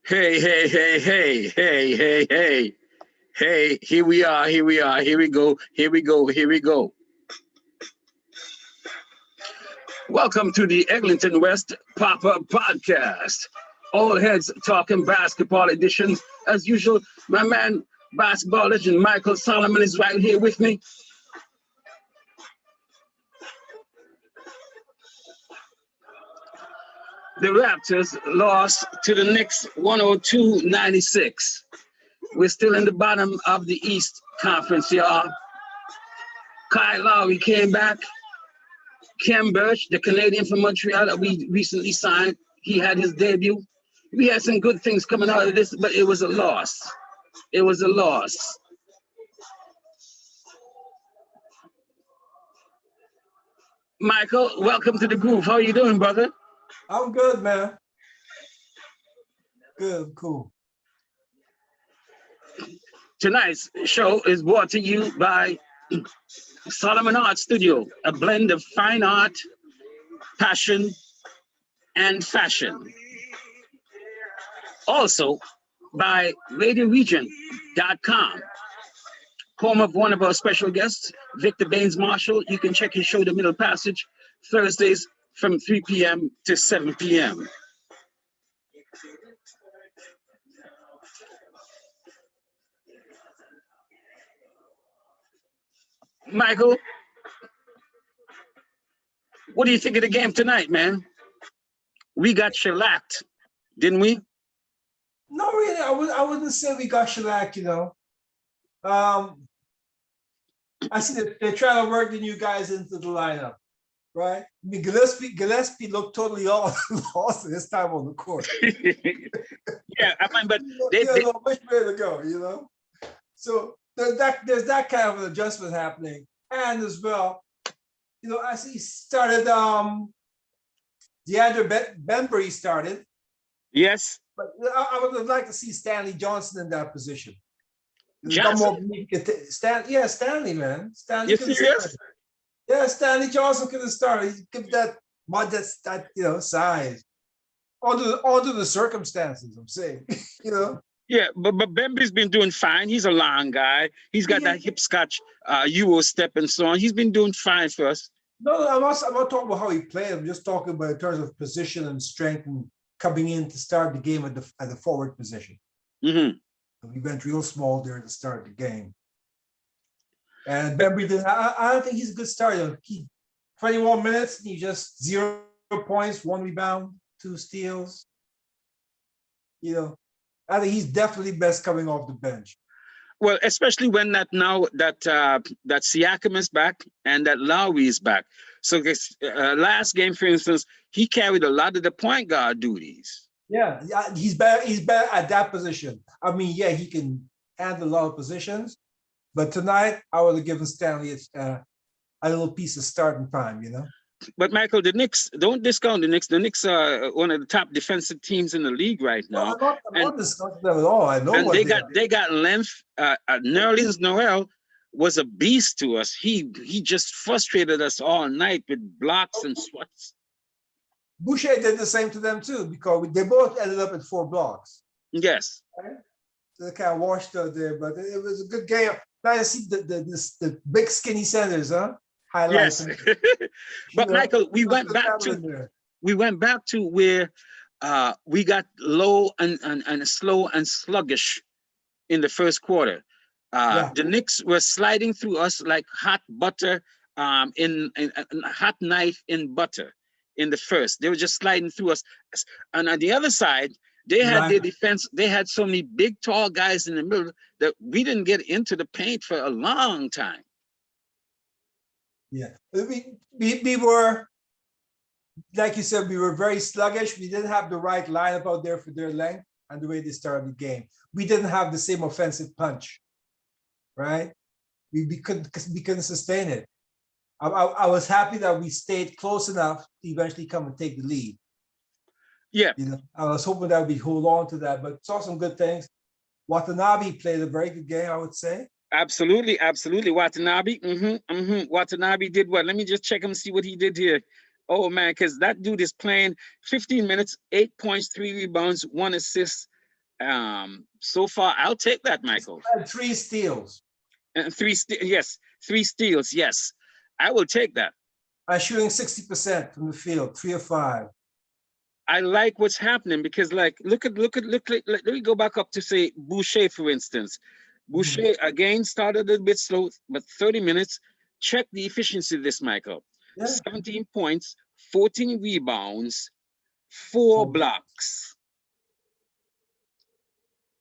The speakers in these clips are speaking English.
Hey, hey, hey, hey, hey, hey, hey, hey, here we are, here we are, here we go, here we go, here we go. Welcome to the Eglinton West Pop-Up Podcast. All heads talking basketball edition. As usual, my man, basketball legend Michael Solomon is right here with me. The Raptors lost to the Knicks 102-96. We're still in the bottom of the East Conference, y'all. Kyle Lowry came back. Khem, the Canadian from Montreal that we recently signed, he had his debut. We had some good things coming out of this, but it was a loss. It was a loss. Michael, welcome to the groove. How are you doing, brother? I'm good, man. Good, cool. Tonight's show is brought to you by Solomon Art Studio, a blend of fine art, passion, and fashion. Also by RadioRegion.com, home of one of our special guests, Victor Baines Marshall. You can check his show, The Middle Passage, Thursdays from 3 p.m. to 7 p.m. Michael, what do you think of the game tonight, man? We got shellacked, didn't we? No, really, I wouldn't say we got shellacked, I see that they're trying to work the new guys into the lineup, right? I mean, Gillespie looked totally lost this time on the court. Yeah, I mean, but they know which way to go, So there's that kind of an adjustment happening. And as well, I see he started, DeAndre Bembry started. Yes. But I would like to see Stanley Johnson in that position. Johnson? Stanley, man. Stanley. You serious? Yeah, Stanley Johnson could have started. He give that modest, size. Under the circumstances, I'm saying, Yeah, but Bembry's been doing fine. He's a long guy. He's got that hip scotch, Euro step and so on. He's been doing fine for us. No, I'm not talking about how he played. I'm just talking about in terms of position and strength and coming in to start the game at the forward position. Mm-hmm. We went real small there to start the game. And Bembry didn't. I don't think he's a good starter. He 21 minutes, he just 0 points, 1 rebound, 2 steals. I think he's definitely best coming off the bench. Well, especially when that Siakam is back and that Lowry is back. So this last game, for instance, he carried a lot of the point guard duties. Yeah, he's better. He's better at that position. I mean, yeah, he can handle a lot of positions, but tonight I would have given Stanley a little piece of starting time. But Michael, the Knicks, don't discount the Knicks. The Knicks are one of the top defensive teams in the league right now. No, I'm not discounting them at all. I know. And they got length. Nerlens Noel was a beast to us. He just frustrated us all night with blocks and swats. Boucher did the same to them too, because they both ended up at 4 blocks. Yes. Right? So they kind of washed out there, but it was a good game. Nice to see the big skinny centers, huh? Highlights. Yes. But Michael, we went back to where we got low and slow and sluggish in the first quarter. The Knicks were sliding through us like hot butter in hot knife in butter in the first. They were just sliding through us. And on the other side, they had their defense. They had so many big, tall guys in the middle that we didn't get into the paint for a long time. Yeah, we were, like you said, we were very sluggish. We didn't have the right lineup out there for their length and the way they started the game. We didn't have the same offensive punch, right? We couldn't sustain it. I was happy that we stayed close enough to eventually come and take the lead. Yeah, I was hoping that we'd hold on to that, but saw some good things. Watanabe played a very good game, I would say. Absolutely. Watanabe. Watanabe did what? Let me just check him and see what he did here. Oh man, because that dude is playing 15 minutes, 8 points, 3 rebounds, 1 assist, So far, I'll take that, Michael. And 3 steals. And yes, 3 steals. Yes, I will take that. I'm shooting 60% from the field, 3 of 5. I like what's happening because, like, look. Let me go back up to say Boucher, for instance. Boucher again started a little bit slow, but 30 minutes. Check the efficiency of this, Michael. Yeah. 17 points, 14 rebounds, 4 blocks.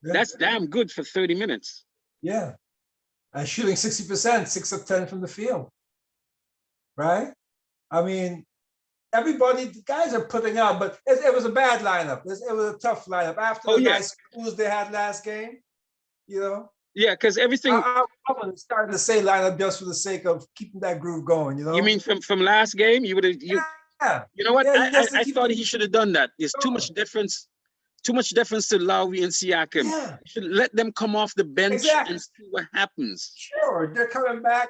Yeah. That's damn good for 30 minutes. Yeah. And shooting 60%, 6 of 10 from the field. Right? I mean, everybody, the guys are putting out, but it was a bad lineup. It was a tough lineup. After the nice cruise they had last game, you know? Yeah, because everything. I started the same lineup just for the sake of keeping that groove going, you know? You mean from last game? You would have. Yeah. You know what? I thought he should have done that. There's too much difference. Too much difference to Lowry and Siakim. Yeah. You should let them come off the bench and see what happens. Sure, they're coming back.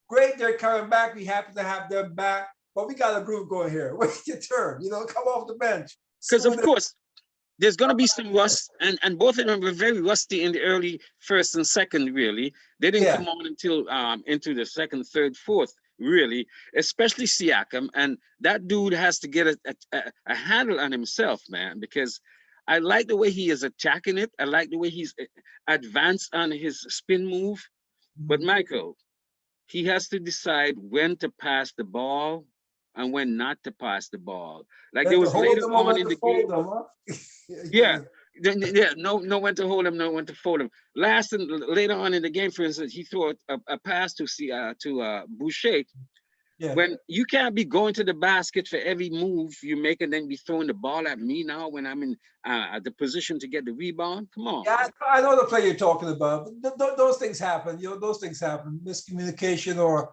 Great, they're coming back. We happen to have them back. But we got a groove going here. Wait your turn, you know, come off the bench. Because of course, there's going to be some rust, and both of them were very rusty in the early first and second. Really, they didn't come on until into the second, third, fourth. Really, especially Siakam, and that dude has to get a handle on himself, man. Because I like the way he is attacking it. I like the way he's advanced on his spin move. But Michael, he has to decide when to pass the ball and when not to pass the ball. Like there was later on in the game. Yeah, no when to hold him, no when to fold him. Later on in the game, for instance, he threw a pass to Boucher. Yeah. When you can't be going to the basket for every move you make and then be throwing the ball at me now when I'm in the position to get the rebound. Come on. Yeah, I know the play you're talking about. Those things happen. You know, those things happen. Miscommunication, or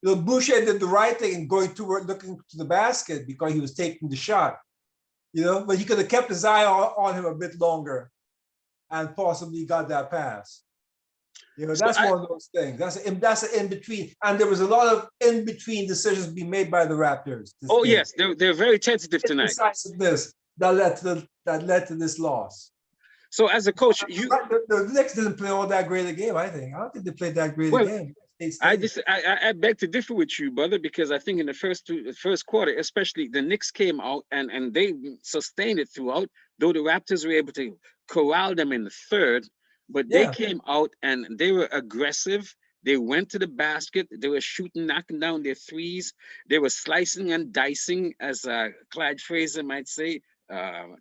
you know, Boucher did the right thing in going toward looking to the basket because he was taking the shot. You know, but he could have kept his eye on him a bit longer, and possibly got that pass. You know, that's one of those things. That's an in between, and there was a lot of in between decisions being made by the Raptors. Oh game. Yes, they're very tentative tonight. Decisiveness that led to this loss. So as a coach, the Knicks didn't play all that great a game. I don't think they played that great a game. I beg to differ with you, brother, because I think in the first quarter, especially the Knicks came out and they sustained it throughout. Though the Raptors were able to corral them in the third. But they came out and they were aggressive. They went to the basket. They were shooting, knocking down their threes. They were slicing and dicing, as Clyde Fraser might say.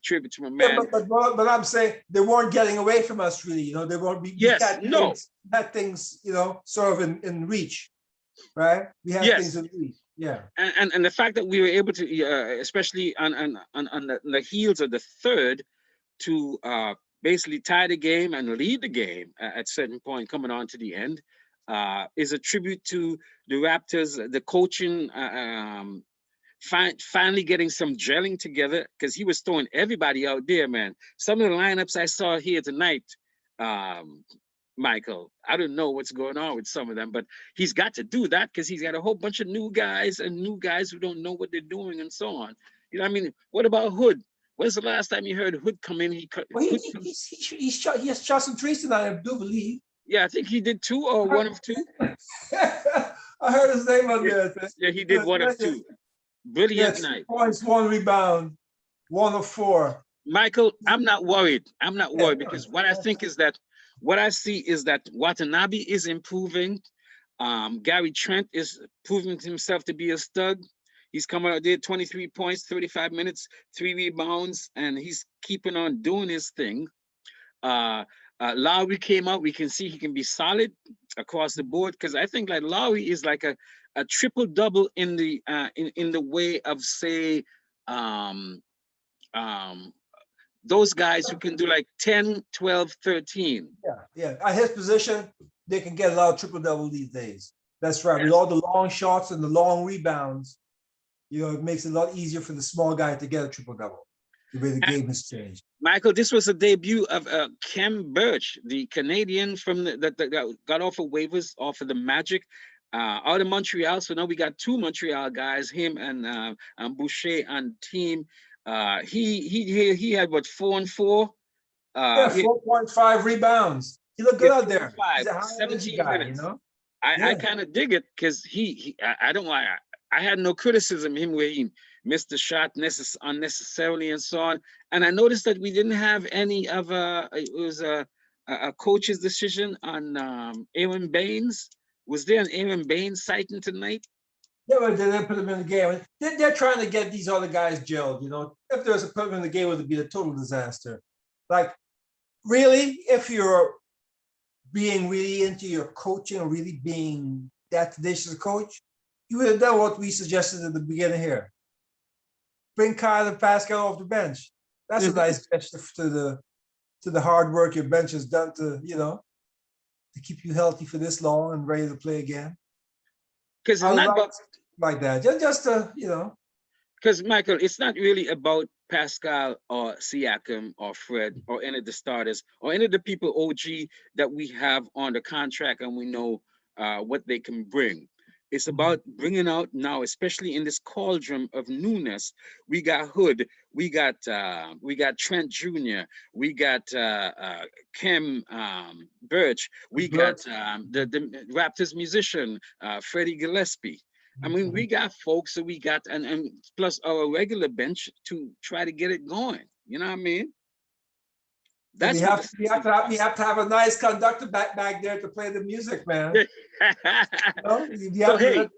Tribute to my man. Yeah, but I'm saying they weren't getting away from us, really. You know, they weren't. We had things, you know, sort of in reach, right? We had things in reach. Yeah. And the fact that we were able to, especially on the heels of the third, to basically tie the game and lead the game at certain point coming on to the end is a tribute to the Raptors, the coaching, finally getting some gelling together, because he was throwing everybody out there, man. Some of the lineups I saw here tonight, Michael, I don't know what's going on with some of them, but he's got to do that because he's got a whole bunch of new guys who don't know what they're doing and so on. You know what I mean? What about Hood? When's the last time you heard Hood come in? He has shot some trees tonight, I do believe. Yeah, I think he did 2 or 1 of 2. I heard his name on there. Yeah, he did 1 of 2. Brilliant night. 2 points, 1 rebound, 1 of 4. Michael, I'm not worried. I'm not worried because what I see is that Watanabe is improving. Gary Trent is proving himself to be a stud. He's coming out there, 23 points, 35 minutes, 3 rebounds, and he's keeping on doing his thing. Lowry came out. We can see he can be solid across the board, because I think like Lowry is like a triple double in the way of, say, those guys who can do like 10, 12, 13. Yeah. At his position, they can get a lot of triple double these days. That's right. Yes. With all the long shots and the long rebounds, you know, it makes it a lot easier for the small guy to get a triple double. The way the game has changed. Michael, this was a debut of Khem Birch, the Canadian from that got off of waivers off of the Magic, out of Montreal. So now we got 2 Montreal guys, him and Boucher on team. He had what, 4 and 4 Yeah, 4.5 rebounds. He looked good out there. He's a high energy 17 guy, minutes. you know. I kind of dig it because I don't like, I had no criticism of him where he missed the shot unnecessarily and so on. And I noticed that we didn't have any of it was a coach's decision on Aaron Baines. Was there an Aaron Baines sighting tonight? Yeah, but they didn't put him in the game. They're trying to get these other guys gelled, you know. If there's a put him in the game, it would be a total disaster. Like, really, if you're being really into your coaching or really being that tenacious coach, you would have done what we suggested at the beginning here. Bring Kyle and Pascal off the bench. That's a nice gesture to the hard work your bench has done to, you know, to keep you healthy for this long and ready to play again. Because it's not about like that. Just to, you know. Because Michael, it's not really about Pascal or Siakam or Fred or any of the starters or any of the people OG that we have on the contract and we know what they can bring. It's about bringing out now, especially in this cauldron of newness. We got Hood, we got Trent Jr., we got Khem, Birch, we got the Raptors musician, Freddie Gillespie. I mean, we got folks that we got, and plus our regular bench to try to get it going. You know what I mean? That's we have to have a nice conductor back there to play the music, man. So hey,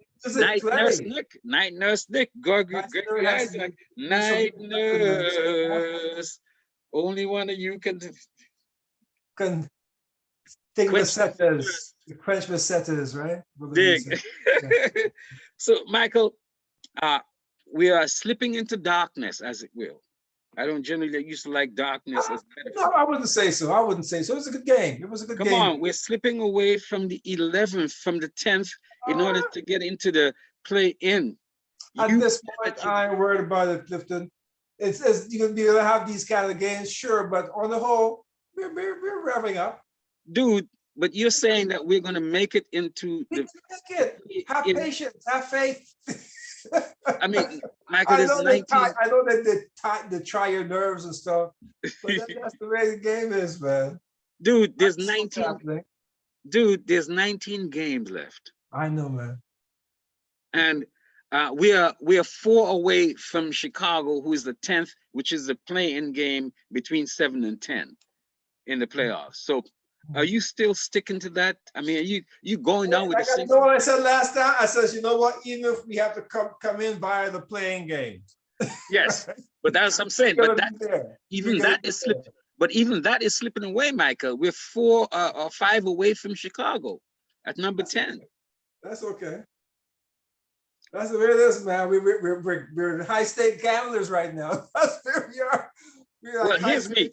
Night Nurse Nick, Gregory Isaac, Night Nurse. Only one of you can think of the setters, the French setters, right? Dig. So, Michael, we are slipping into darkness, as it will. I don't generally used to like darkness as no, I wouldn't say so. I wouldn't say so. It was a good game. It was a good game. Come on, we're slipping away from the 11th, from the 10th, in order to get into the play-in. At this point, I ain't worried about it, Clifton. It's you're gonna be able to have these kind of games, sure, but on the whole, we're revving up. Dude, but you're saying that we're gonna make it into the. Have patience, have faith. I mean, Michael, I know they try your nerves and stuff, but that's the way the game is, man. Dude, there's 19. Dude, there's 19 games left. I know, man. And we are 4 away from Chicago, who is the 10th, which is the play-in game between 7 and 10 in the playoffs. So, are you still sticking to that? I mean, are you going down with the same? You know what I said last time? I said, you know what? Even if we have to come in via the playing games. Yes, but that's what I'm saying. But even that is slipping. But even that is slipping away, Michael. We're 4 or 5 away from Chicago at number 10. That's okay. That's the way it is, man. We're high-stake gamblers right now. That's where we are. Well, here's me.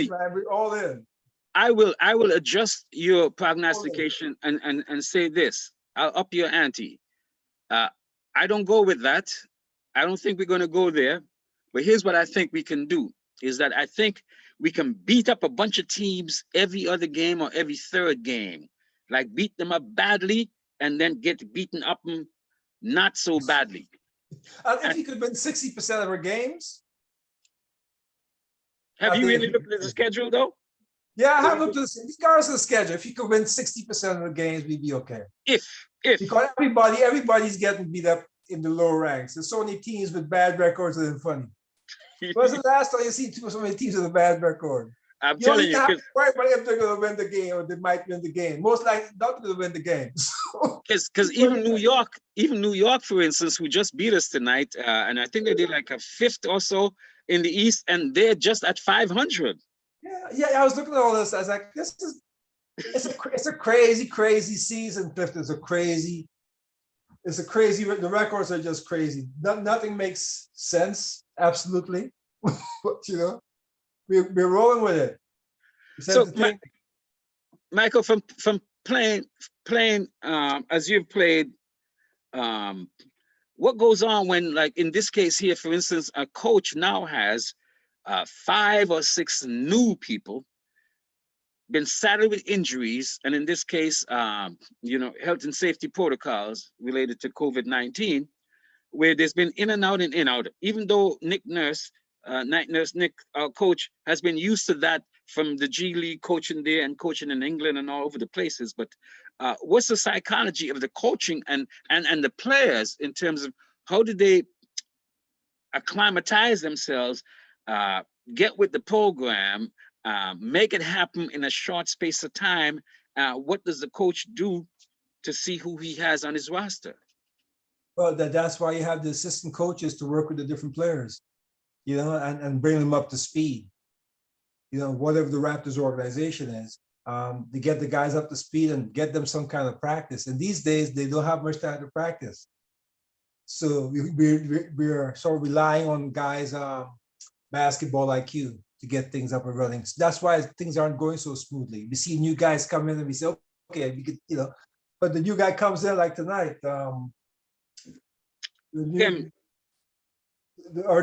Man. We're all in. I will adjust your prognostication and say this. I'll up your ante. I don't go with that. I don't think we're going to go there. But here's what I think we can do, is that I think we can beat up a bunch of teams every other game or every third game. Like beat them up badly and then get beaten up not so badly. If you could win 60% of our games. Have you really looked at the schedule, though? Yeah, I have looked at the regardless of the schedule. If you could win 60% of the games, we'd be okay. If because everybody's getting beat up in the lower ranks. There's so many teams with bad records that it's funny. When's the last time you see so many teams with a bad record? I'm telling you, right, but if they're going to win the game or they might win the game, most likely not going to win the game. Because even New York, for instance, who just beat us tonight, and I think they did like a 5th or so in the East, and they're just at 500. Yeah. I was looking at all this. I was like, it's a crazy season, Clifton. It's a crazy. The records are just crazy. Nothing makes sense. Absolutely, but you know, we're rolling with it. So, Michael, from playing as you've played, what goes on when, like in this case here, for instance, a coach now has 5 or 6 new people, been saddled with injuries, and in this case, health and safety protocols related to COVID-19, where there's been in and out. Even though Nick Nurse night nurse Nick, our coach, has been used to that from the G League coaching there and coaching in England and all over the places. But what's the psychology of the coaching and the players in terms of how do they acclimatize themselves, get with the program, make it happen in a short space of time? What does the coach do to see who he has on his roster? Well, that's why you have the assistant coaches to work with the different players, you know, and bring them up to speed. You know, whatever the Raptors organization is, to get the guys up to speed and get them some kind of practice. And these days, they don't have much time to practice. So we're sort of relying on guys' basketball IQ to get things up and running. So that's why things aren't going so smoothly. We see new guys come in and we say, okay, we could, you know, but the new guy comes in like tonight. Our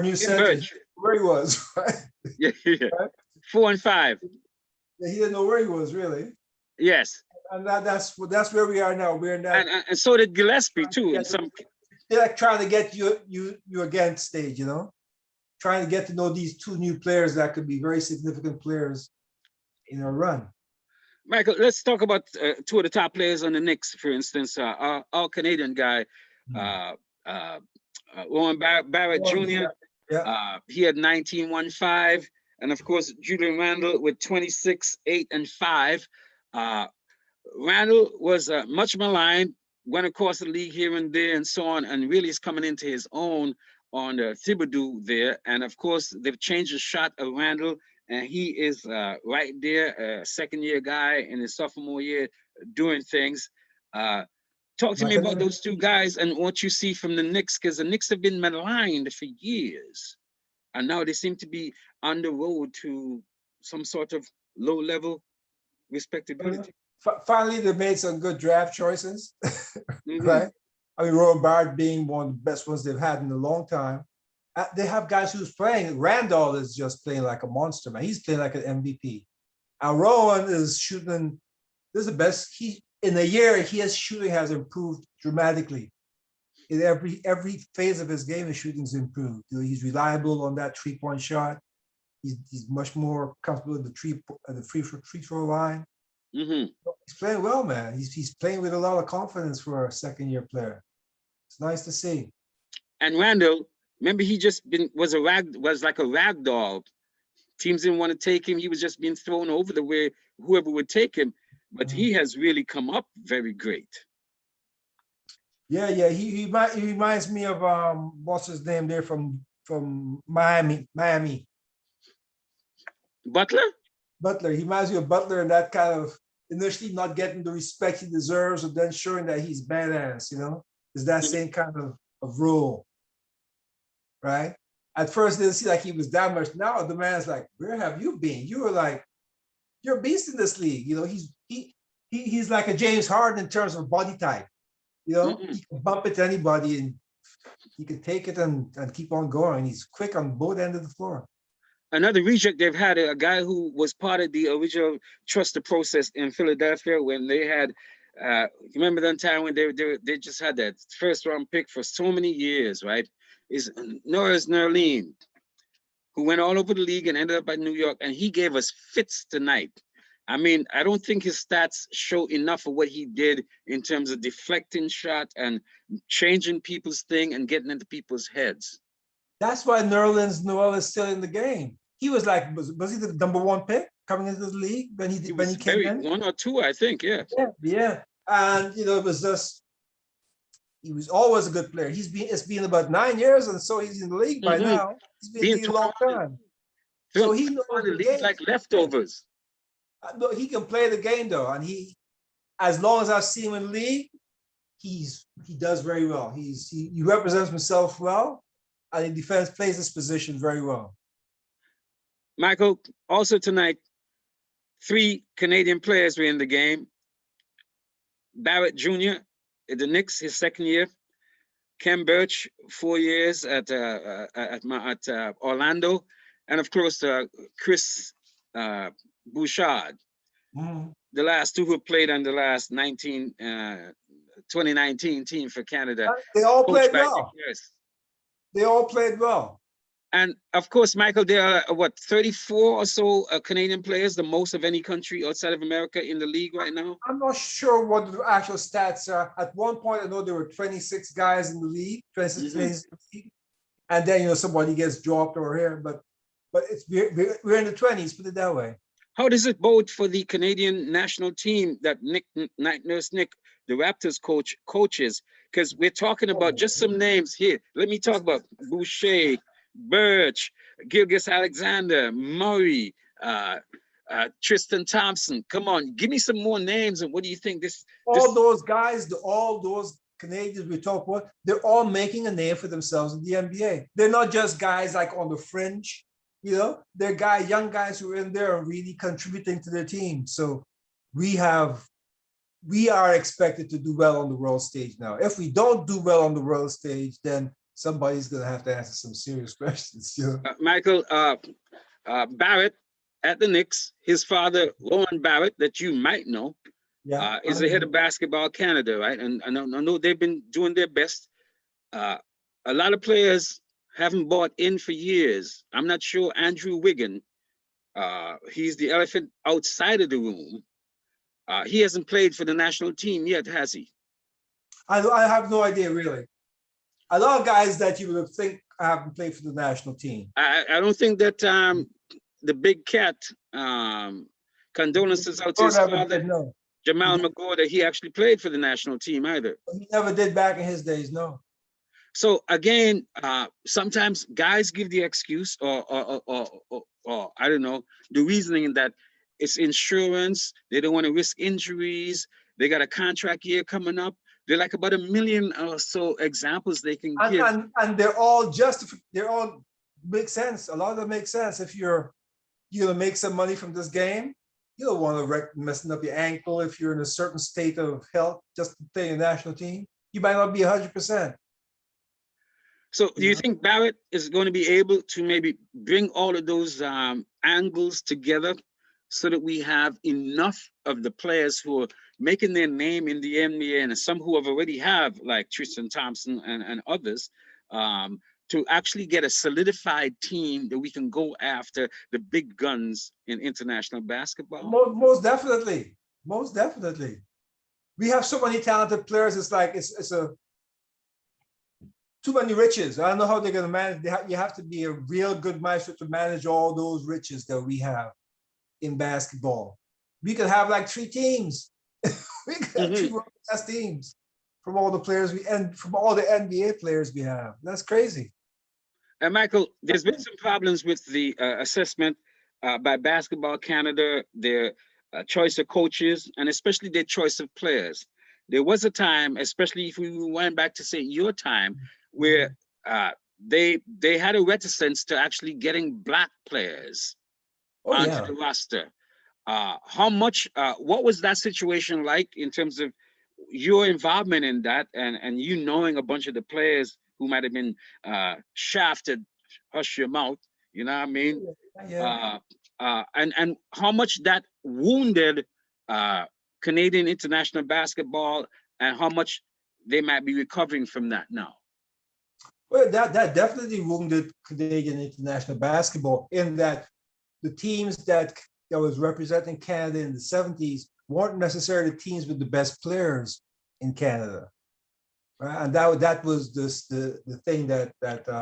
new center, where he was, right? Yeah, yeah. Right? 4 and 5. Yeah, he didn't know where he was really. Yes. And that's where we are now. We're in that. And so did Gillespie too. In some, they're like trying to get you against stage, you know, trying to get to know these two new players that could be very significant players in a run. Michael, let's talk about two of the top players on the Knicks, for instance. Our Canadian guy, Warren Barrett Jr. Yeah. He had 19-1-5, and of course Julian Randle with 26-8 and 5. Randle was much maligned, went across the league here and there and so on, and really is coming into his own on Thibodeau there. And of course they've changed the shot of Randle, and he is right there, a second-year guy in his sophomore year doing things. Talk to me about those two guys and what you see from the Knicks, because the Knicks have been maligned for years, and now they seem to be on the road to some sort of low-level respectability. Finally, they made some good draft choices, right? I mean, Rowan Barrett being one of the best ones they've had in a long time. They have guys who's playing. Randall is just playing like a monster, man. He's playing like an MVP. And Rowan is shooting. This is the best. In a year, his shooting has improved dramatically. In every phase of his game, his shooting's improved. You know, he's reliable on that three-point shot. He's much more comfortable in the free throw line. He's playing well, man. He's playing with a lot of confidence for a second-year player. It's nice to see. And Randall, remember, he just was like a rag doll. Teams didn't want to take him. He was just being thrown over the way whoever would take him. But he has really come up very great. Yeah. He reminds me of what's his name there from Miami. Butler. He reminds me of Butler, and that kind of initially not getting the respect he deserves, and then showing that he's badass. You know, is that same kind of role, right? At first, it didn't seem like he was that much. Now the man's like, "Where have you been? You were like, you're a beast in this league." You know, he's like a James Harden in terms of body type. You know, he can bump it to anybody, and he can take it and keep on going. He's quick on both ends of the floor. Another reject they've had, a guy who was part of the original trust the process in Philadelphia when they had, remember that time when they just had that first round pick for so many years, right? Is Norris Nerline, who went all over the league and ended up at New York, and he gave us fits tonight. I mean, I don't think his stats show enough of what he did in terms of deflecting shot and changing people's thing and getting into people's heads. That's why Nerlens Noel is still in the game. He was like, was he the #1 pick coming into the league when he came in? 1 or 2, I think, yeah. Yeah. And you know, it was just, he was always a good player. It's been about 9 years, and so he's in the league by now. He's been in the league a long time. So he knows the game like leftovers. No, he can play the game though, and as long as I've seen him in the league, he does very well. He represents himself well, and he plays his position very well. Michael, also tonight, 3 Canadian players were in the game. Barrett Jr. at the Knicks, his second year. Khem Birch, 4 years at Orlando, and of course Chris Bouchard. The last 2 who played on the last 2019 team for Canada. They all played well. They all played well. And of course, Michael, there are what, 34 or so Canadian players, the most of any country outside of America in the league right now. I'm not sure what the actual stats are. At one point, I know there were 26 guys in the league, 26 players in the league. And then, somebody gets dropped over here, but we're in the 20s, put it that way. How does it bode for the Canadian national team that Night Nurse Nick, the Raptors coaches? Because we're talking about just some names here. Let me talk about Boucher, Birch, Gilgeous-Alexander, Murray, Tristan Thompson. Come on, give me some more names. And what do you think Those guys, all those Canadians we talk about, they're all making a name for themselves in the NBA. They're not just guys like on the fringe, they're young guys who are in there and really contributing to their team. So we are expected to do well on the world stage now. If we don't do well on the world stage, then somebody's going to have to answer some serious questions. Michael, Barrett at the Knicks, his father, Ron Barrett, that you might know, is the head of Basketball Canada, right? And I know they've been doing their best. A lot of players haven't bought in for years. I'm not sure Andrew Wiggin, he's the elephant outside of the room. He hasn't played for the national team yet, has he? I have no idea, really. A lot of guys that you would think haven't played for the national team. I don't think that the big cat, condolences out to his father, no. Jamal McGraw, that he actually played for the national team either. He never did back in his days, no. So again, sometimes guys give the excuse or I don't know, the reasoning that it's insurance, they don't want to risk injuries, they got a contract year coming up. They're like about 1 million or so examples they can give. And they're all they all make sense. A lot of them make sense. If you're gonna make some money from this game, you don't want to messing up your ankle if you're in a certain state of health just to play in the national team. You might not be 100%. So do you think Barrett is going to be able to maybe bring all of those angles together so that we have enough of the players who are making their name in the NBA and some who have already have, like Tristan Thompson and others, to actually get a solidified team that we can go after the big guns in international basketball? Most definitely. Most definitely. We have so many talented players. It's like it's too many riches. I don't know how they're going to manage. You have to be a real good maestro to manage all those riches that we have in basketball. We could have like 3 teams. We could have 3 world-class teams from all the players from all the NBA players we have. That's crazy. And Michael, there's been some problems with the assessment by Basketball Canada, their choice of coaches, and especially their choice of players. There was a time, especially if we went back to say your time, where they had a reticence to actually getting Black players onto the roster. How much? What was that situation like in terms of your involvement in that, and you knowing a bunch of the players who might have been shafted? Hush your mouth. You know what I mean? Yeah. And how much that wounded Canadian international basketball, and how much they might be recovering from that now. Well, that definitely wounded Canadian international basketball in that the teams that was representing Canada in the 70s weren't necessarily teams with the best players in Canada. Right? And that was the thing that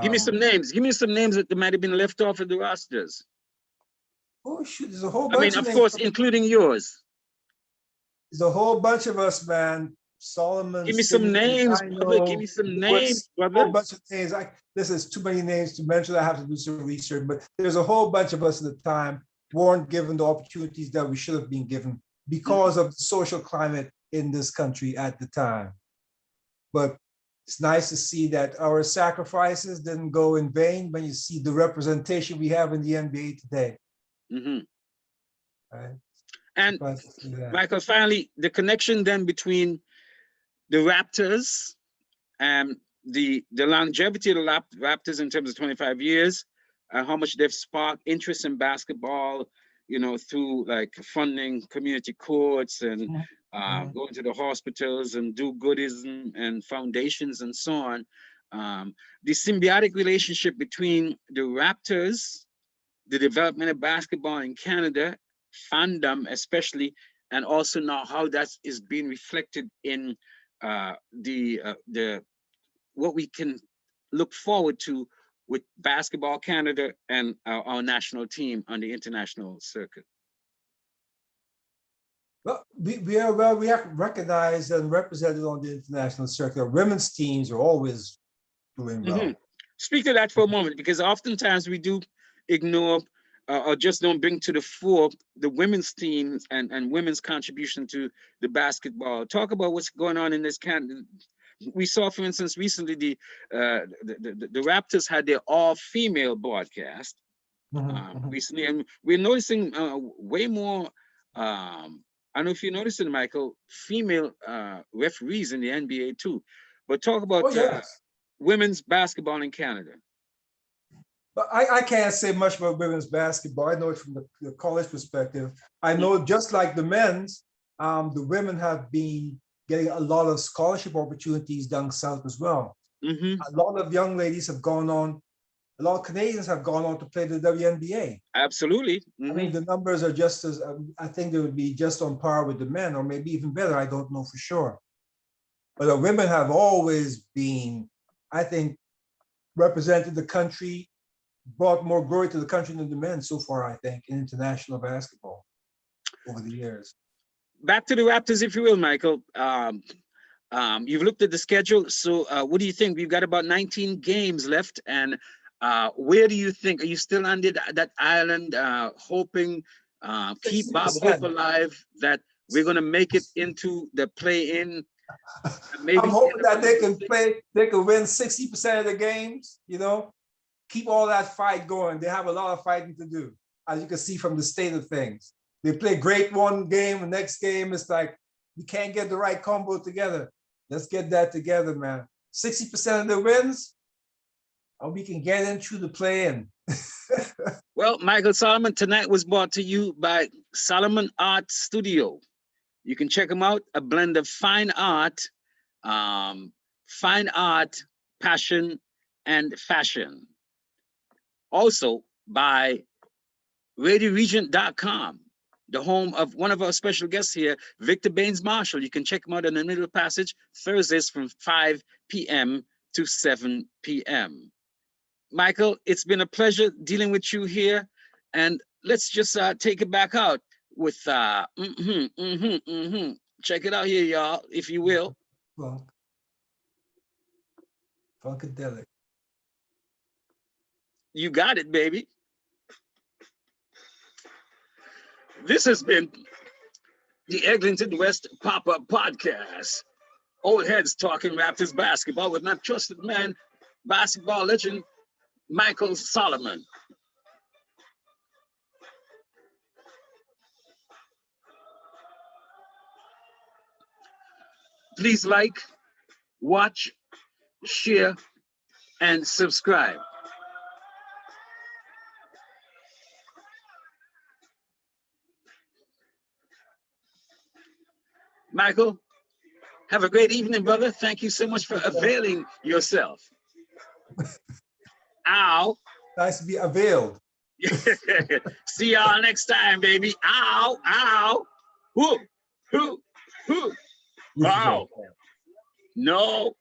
give me some names. Give me some names that might have been left off of the rosters. Oh shoot, there's a whole bunch. I mean, of course, including yours. There's a whole bunch of us, man. Solomon. Give me some names, brother. Give me some names, brother. A whole bunch of names. This is too many names to mention. I have to do some research, but there's a whole bunch of us at the time weren't given the opportunities that we should have been given because of the social climate in this country at the time. But it's nice to see that our sacrifices didn't go in vain when you see the representation we have in the NBA today. Right? And Michael, finally, the connection then between the Raptors and the longevity of the Raptors in terms of 25 years, how much they've sparked interest in basketball, through like funding community courts and going to the hospitals and do goodism and foundations and so on. the symbiotic relationship between the Raptors, the development of basketball in Canada, fandom especially, and also now how that is being reflected in the what we can look forward to with Basketball Canada and our national team on the international circuit. Well, we are recognized and represented on the international circuit. Women's teams are always doing well. Speak to that for a moment, because oftentimes we do ignore or just don't bring to the fore the women's teams and women's contribution to the basketball. Talk about what's going on in this Canada. We saw, for instance, recently the Raptors had their all-female broadcast recently, and we're noticing way more. I don't know if you noticed it, Michael, female referees in the NBA too. But talk about women's basketball in Canada. But I can't say much about women's basketball. I know it from the college perspective. I know just like the men's, the women have been getting a lot of scholarship opportunities down south as well. A lot of young ladies have gone on, a lot of Canadians have gone on to play the WNBA. Absolutely. I mean, the numbers are just as, I think they would be just on par with the men, or maybe even better. I don't know for sure. But the women have always been, I think, represented the country, brought more glory to the country than the men so far, I think, in international basketball over the years. Back to the Raptors, if you will, Michael. You've looked at the schedule. So what do you think? We've got about 19 games left. And where do you think? Are you still on that island, hoping, keep Bob Hope alive, that we're going to make it into the play-in? Maybe I'm hoping that they can win 60% of the games, you know, keep all that fight going. They have a lot of fighting to do, as you can see from the state of things. They play great one game, the next game it's like, you can't get the right combo together. Let's get that together, man. 60% of the wins, and we can get into the play-in. Well, Michael Solomon, tonight was brought to you by Solomon Art Studio. You can check them out, a blend of fine art, passion, and fashion. Also by RadioRegent.com, the home of one of our special guests here, Victor Baines Marshall. You can check him out in the Middle Passage, Thursdays from 5 p.m. to 7 p.m. Michael, it's been a pleasure dealing with you here. And let's just take it back out with check it out here, y'all, if you will. Funkadelic. You got it, baby. This has been the Eglinton West Pop-Up Podcast. Old heads talking Raptors basketball with my trusted man, basketball legend, Michael Solomon. Please like, watch, share, and subscribe. Michael, have a great evening, brother. Thank you so much for availing yourself. Ow. Nice to be availed. See y'all next time, baby. Ow, ow. Whoo, whoo, whoo. Wow. No.